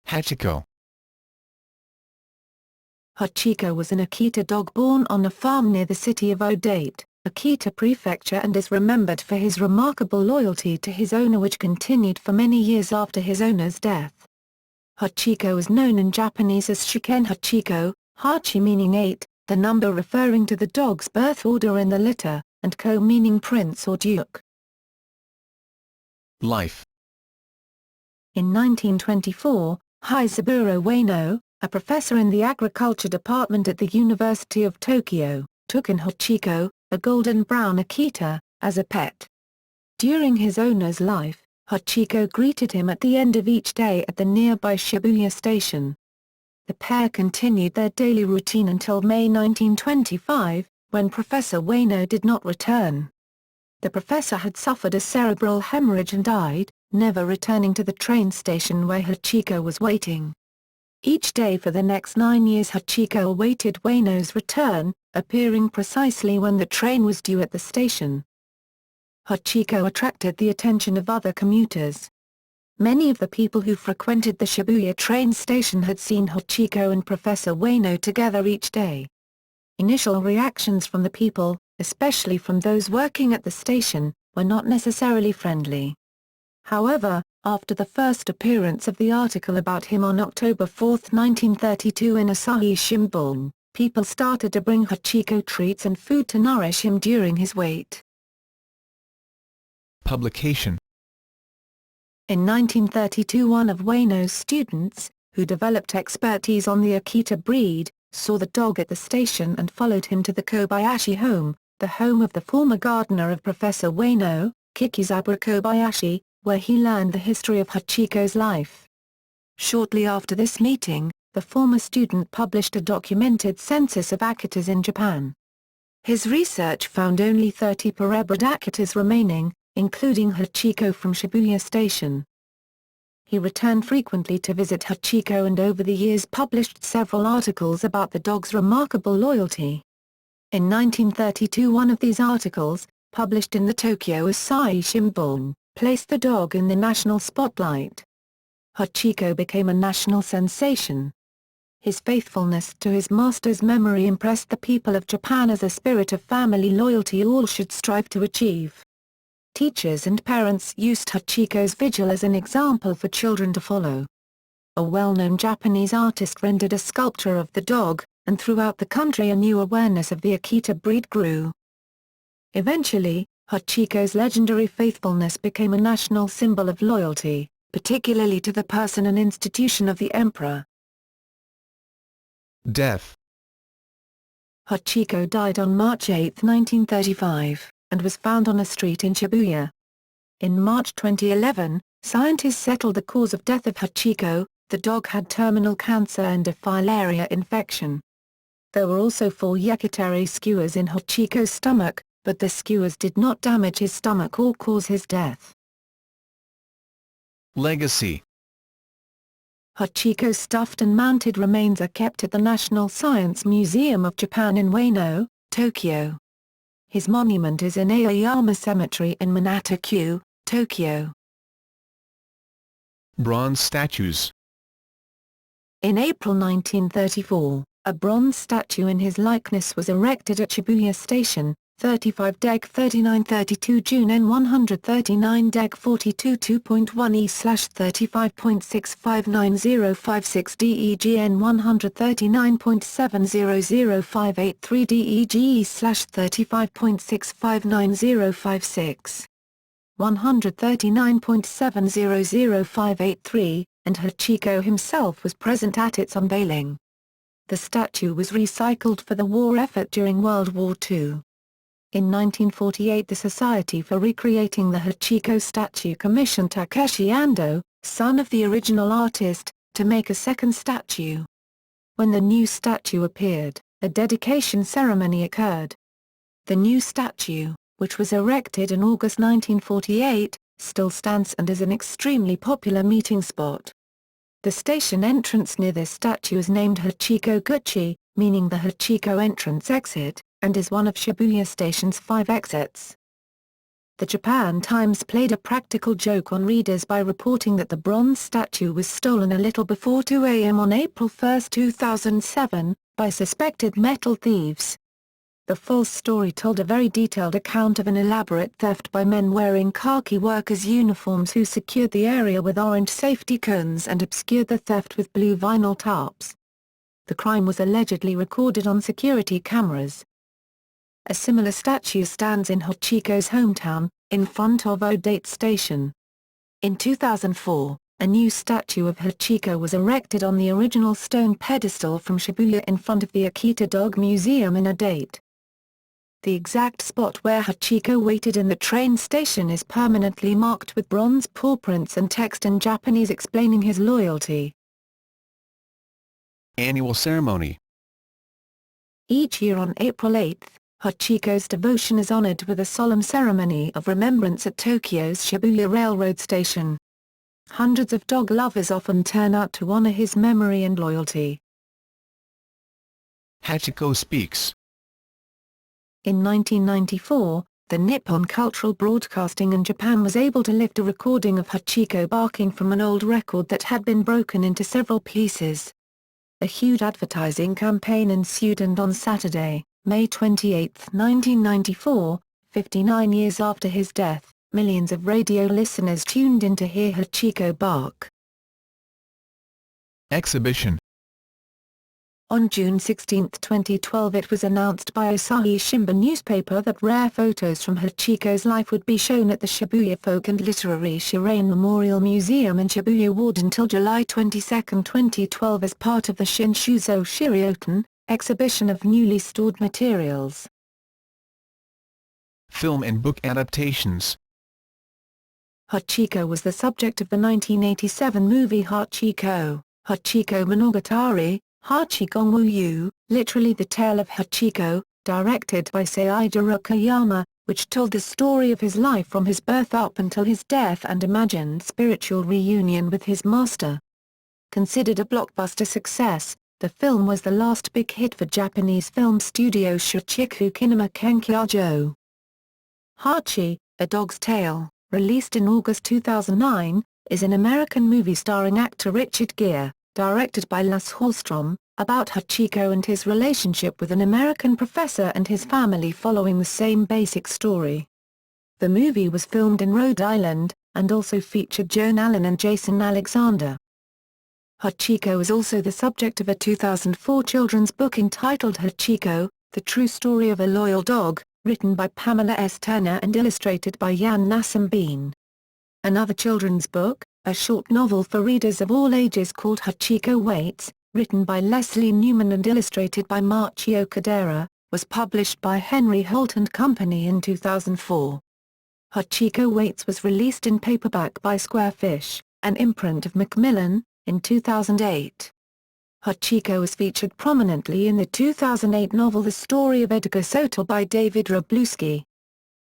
Hachikō. Hachikō was an Akita dog born on a farm near the city of Ōdate, Akita Prefecture, and is remembered for his remarkable loyalty to his owner, which continued for many years after his owner's death. Hachikō is known in Japanese as chūken Hachikō, hachi meaning 8, the number referring to the dog's birth order in the litter, and ko meaning prince or duke. Life. In 1924, Hachiburo Ueno, a professor in the agriculture department at the University of Tokyo, took in Hachikō, a golden-brown Akita, as a pet. During his owner's life, Hachikō greeted him at the end of each day at the nearby Shibuya station. The pair continued their daily routine until May 1925, when Professor Ueno did not return. The professor had suffered a cerebral hemorrhage and died, never returning to the train station where Hachikō was waiting. Each day for the next 9 years Hachikō awaited Ueno's return, appearing precisely when the train was due at the station. Hachikō attracted the attention of other commuters. Many of the people who frequented the Shibuya train station had seen Hachikō and Professor Ueno together each day. Initial reactions from the people, especially from those working at the station, were not necessarily friendly. However, after the first appearance of the article about him on October 4, 1932 in Asahi Shimbun, people started to bring Hachikō treats and food to nourish him during his wait. Publication. In 1932, one of Ueno's students, who developed expertise on the Akita breed, saw the dog at the station and followed him to the Kobayashi home, the home of the former gardener of Professor Ueno, Kikizaburo Kobayashi, where he learned the history of Hachikō's life. Shortly after this meeting, the former student published a documented census of Akitas in Japan. His research found only 30 purebred Akitas remaining, including Hachikō from Shibuya Station. He returned frequently to visit Hachikō and over the years published several articles about the dog's remarkable loyalty. In 1932, one of these articles, published in the Tokyo Asahi Shimbun, placed the dog in the national spotlight. Hachikō became a national sensation. His faithfulness to his master's memory impressed the people of Japan as a spirit of family loyalty all should strive to achieve. Teachers and parents used Hachikō's vigil as an example for children to follow. A well-known Japanese artist rendered a sculpture of the dog, and throughout the country a new awareness of the Akita breed grew. Eventually, Hachikō's legendary faithfulness became a national symbol of loyalty, particularly to the person and institution of the emperor. Death. Hachikō died on March 8, 1935, and was found on a street in Shibuya. In March 2011, scientists settled the cause of death of Hachikō. The dog had terminal cancer and a filaria infection. There were also 4 yakitori skewers in Hachikō's stomach, but the skewers did not damage his stomach or cause his death. Legacy. Hachikō's stuffed and mounted remains are kept at the National Science Museum of Japan in Ueno, Tokyo. His monument is in Aoyama Cemetery in Minato-ku, Tokyo. Bronze statues. In April 1934, a bronze statue in his likeness was erected at Shibuya Station, 35 Deg 3932 June N 139 Deg 42 2.1 E/35.659056 DEG N 139.700583 DEG E/35.659056 139.700583, and Hachikō himself was present at its unveiling. The statue was recycled for the war effort during World War II. In 1948, the Society for Recreating the Hachikō statue commissioned Takeshi Ando, son of the original artist, to make a second statue. When the new statue appeared, a dedication ceremony occurred. The new statue, which was erected in August 1948, still stands and is an extremely popular meeting spot. The station entrance near this statue is named Hachikō Guchi, meaning the Hachikō entrance exit, and is one of Shibuya Station's 5 exits. The Japan Times played a practical joke on readers by reporting that the bronze statue was stolen a little before 2 a.m. on April 1, 2007, by suspected metal thieves. The false story told a very detailed account of an elaborate theft by men wearing khaki workers' uniforms who secured the area with orange safety cones and obscured the theft with blue vinyl tarps. The crime was allegedly recorded on security cameras. A similar statue stands in Hachikō's hometown, in front of Ōdate station. In 2004, a new statue of Hachikō was erected on the original stone pedestal from Shibuya in front of the Akita Dog Museum in Ōdate. The exact spot where Hachikō waited in the train station is permanently marked with bronze paw prints and text in Japanese explaining his loyalty. Annual ceremony. Each year on April 8, Hachikō's devotion is honored with a solemn ceremony of remembrance at Tokyo's Shibuya Railroad Station. Hundreds of dog lovers often turn out to honor his memory and loyalty. Hachikō speaks. In 1994, the Nippon Cultural Broadcasting in Japan was able to lift a recording of Hachikō barking from an old record that had been broken into several pieces. A huge advertising campaign ensued, and on Saturday, May 28, 1994, 59 years after his death, millions of radio listeners tuned in to hear Hachikō bark. Exhibition. On June 16, 2012, it was announced by Asahi Shimbun newspaper that rare photos from Hachikō's life would be shown at the Shibuya Folk and Literary Shirain Memorial Museum in Shibuya Ward until July 22, 2012 as part of the Shinshuzo Shirioten, exhibition of newly stored materials. Film and book adaptations. Hachikō was the subject of the 1987 movie Hachikō, Hachikō Monogatari, Hachikō Wu, literally The Tale of Hachikō, directed by Seijiro Koyama, which told the story of his life from his birth up until his death and imagined spiritual reunion with his master. Considered a blockbuster success, the film was the last big hit for Japanese film studio Shochiku Kinema Kenkyajo. Hachi, A Dog's Tale, released in August 2009, is an American movie starring actor Richard Gere, directed by Lasse Hallström, about Hachikō and his relationship with an American professor and his family following the same basic story. The movie was filmed in Rhode Island, and also featured Joan Allen and Jason Alexander. Hachikō is also the subject of a 2004 children's book entitled Hachikō, The True Story of a Loyal Dog, written by Pamela S. Turner and illustrated by Jan Nassim-Bean. Another children's book, a short novel for readers of all ages called Hachikō Waits, written by Leslie Newman and illustrated by Machio Kadera, was published by Henry Holt and Company in 2004. Hachikō Waits was released in paperback by Squarefish, an imprint of Macmillan, in 2008. Hachikō was featured prominently in the 2008 novel The Story of Edgar Soto by David Wroblewski.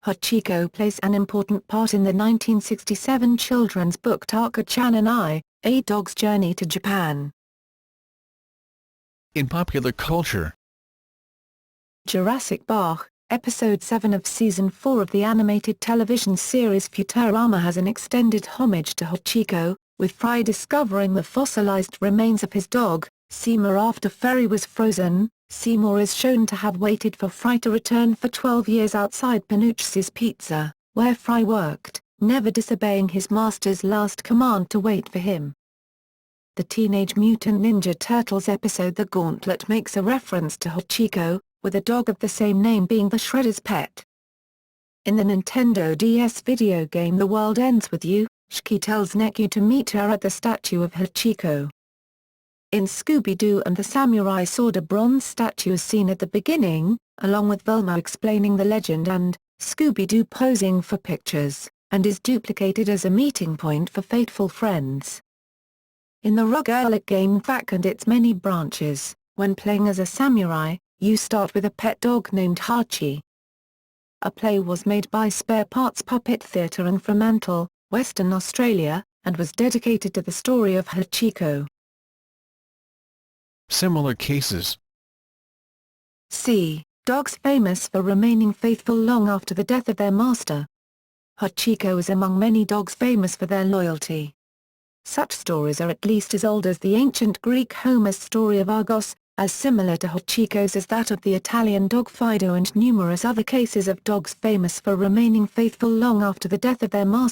Hachikō plays an important part in the 1967 children's book Taka-chan and I, A Dog's Journey to Japan. In popular culture. Jurassic Park, Episode 7 of Season 4 of the animated television series Futurama has an extended homage to Hachikō, with Fry discovering the fossilized remains of his dog, Seymour after Ferry was frozen. Seymour is shown to have waited for Fry to return for 12 years outside Panucci's Pizza, where Fry worked, never disobeying his master's last command to wait for him. The Teenage Mutant Ninja Turtles episode The Gauntlet makes a reference to Hachikō, with a dog of the same name being the Shredder's pet. In the Nintendo DS video game The World Ends With You, Shiki tells Neku to meet her at the statue of Hachikō. In Scooby-Doo and the Samurai Sword, a bronze statue is seen at the beginning, along with Velma explaining the legend and Scooby-Doo posing for pictures, and is duplicated as a meeting point for fateful friends. In the roguelike game Quack and its many branches, when playing as a samurai, you start with a pet dog named Hachi. A play was made by Spare Parts Puppet Theatre in Fremantle, Western Australia, and was dedicated to the story of Hachikō. Similar cases. C. Dogs famous for remaining faithful long after the death of their master. Hachikō is among many dogs famous for their loyalty. Such stories are at least as old as the ancient Greek Homer's story of Argos, as similar to Hachikō's as that of the Italian dog Fido, and numerous other cases of dogs famous for remaining faithful long after the death of their master.